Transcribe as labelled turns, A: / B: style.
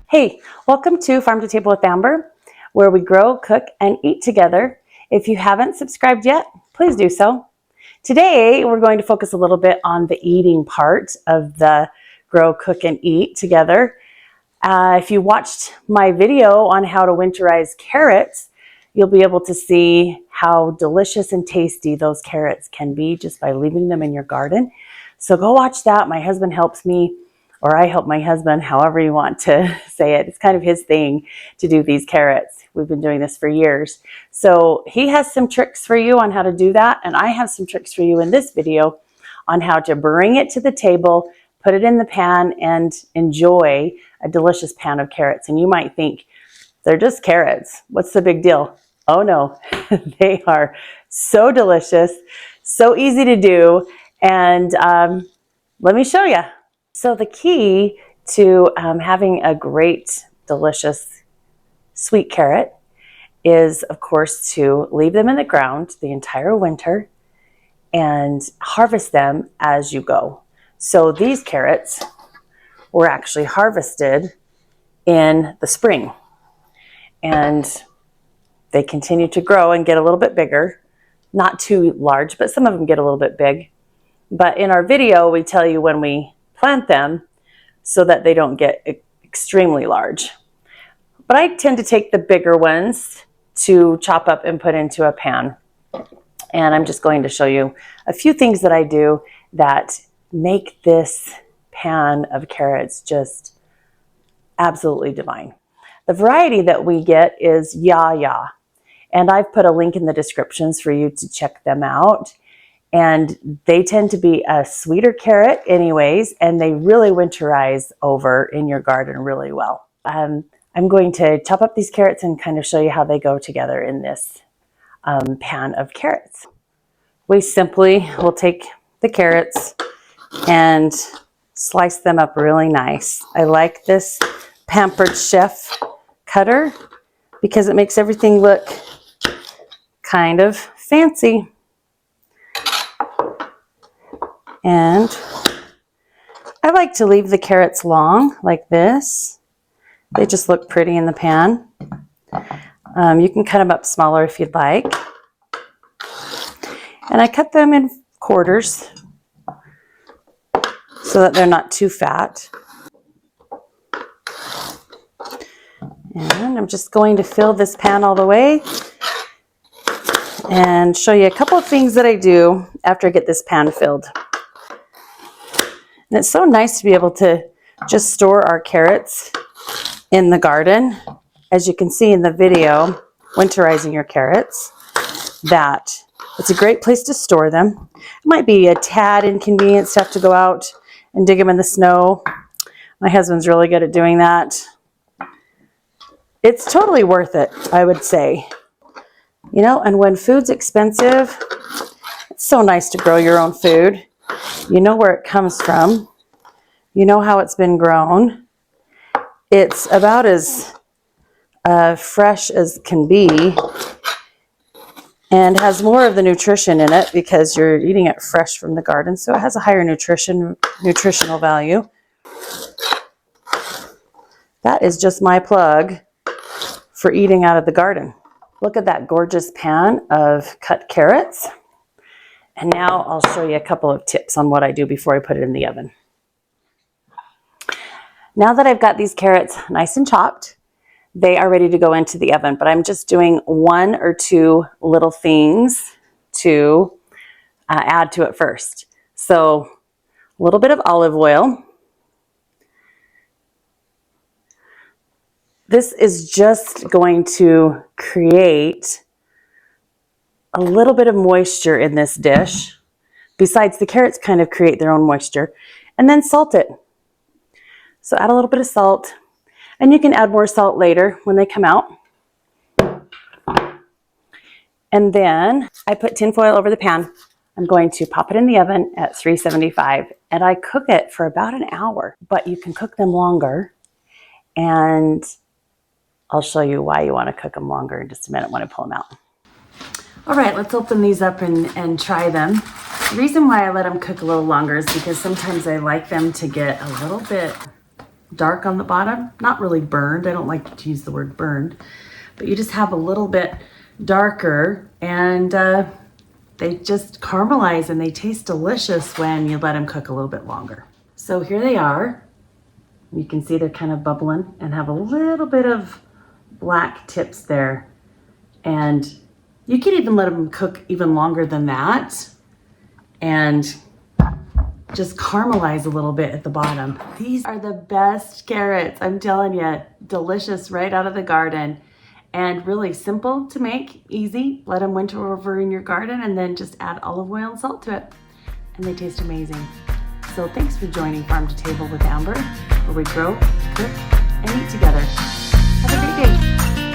A: Hey, welcome to Farm to Table with Amber, where we grow, cook, and eat together. If you haven't subscribed yet, please do so. Today, we're going to focus a little bit on the eating part of the grow, cook, and eat together. If you watched my video on how to winterize carrots, you'll be able to see how delicious and tasty those carrots can be just by leaving them in your garden. So go watch that. My husband helps me, or I help my husband, however you want to say it. It's kind of his thing to do these carrots. We've been doing this for years. So he has some tricks for you on how to do that. And I have some tricks for you in this video on how to bring it to the table, put it in the pan, and enjoy a delicious pan of carrots. And you might think, they're just carrots. What's the big deal? Oh no, they are so delicious, so easy to do. And let me show you. So the key to having a great, delicious, sweet carrot is, of course, to leave them in the ground the entire winter and harvest them as you go. So these carrots were actually harvested in the spring, and they continue to grow and get a little bit bigger. Not too large, but some of them get a little bit big. But in our video, we tell you when we plant them so that they don't get extremely large. But I tend to take the bigger ones to chop up and put into a pan. And I'm just going to show you a few things that I do that make this pan of carrots just absolutely divine. The variety that we get is Ya Ya. And I've put a link in the descriptions for you to check them out. And they tend to be a sweeter carrot anyways, and they really winterize over in your garden really well. I'm going to chop up these carrots and kind of show you how they go together in this pan of carrots. We simply will take the carrots and slice them up really nice. I like this Pampered Chef cutter because it makes everything look kind of fancy. And I like to leave the carrots long like this. They just look pretty in the pan. You can cut them up smaller if you'd like. And I cut them in quarters so that they're not too fat. And I'm just going to fill this pan all the way and show you a couple of things that I do after I get this pan filled. And it's so nice to be able to just store our carrots in the garden. As you can see in the video, winterizing your carrots, that it's a great place to store them. It might be a tad inconvenient to have to go out and dig them in the snow. My husband's really good at doing that. It's totally worth it, I would say. You know, and when food's expensive, it's so nice to grow your own food. You know where it comes from. You know how it's been grown. It's about as fresh as can be and has more of the nutrition in it because you're eating it fresh from the garden. So it has a higher nutritional value. That is just my plug for eating out of the garden. Look at that gorgeous pan of cut carrots. And now I'll show you a couple of tips on what I do before I put it in the oven. Now that I've got these carrots nice and chopped, they are ready to go into the oven, but I'm just doing one or two little things to add to it first. So a little bit of olive oil. This is just going to create a little bit of moisture in this dish. Besides, the carrots kind of create their own moisture. And then salt it. So add a little bit of salt. And you can add more salt later when they come out. And then I put tin foil over the pan. I'm going to pop it in the oven at 375. And I cook it for about an hour. But you can cook them longer. And I'll show you why you want to cook them longer in just a minute when I pull them out. All right, let's open these up and try them. The reason why I let them cook a little longer is because sometimes I like them to get a little bit dark on the bottom. Not really burned. I don't like to use the word burned, but you just have a little bit darker, and they just caramelize and they taste delicious when you let them cook a little bit longer. So here they are. You can see they're kind of bubbling and have a little bit of black tips there. And you can even let them cook even longer than that and just caramelize a little bit at the bottom. These are the best carrots, I'm telling you. Delicious right out of the garden and really simple to make, easy. Let them winter over in your garden and then just add olive oil and salt to it. And they taste amazing. So thanks for joining Farm to Table with Amber, where we grow, cook, and eat together. Have a great day.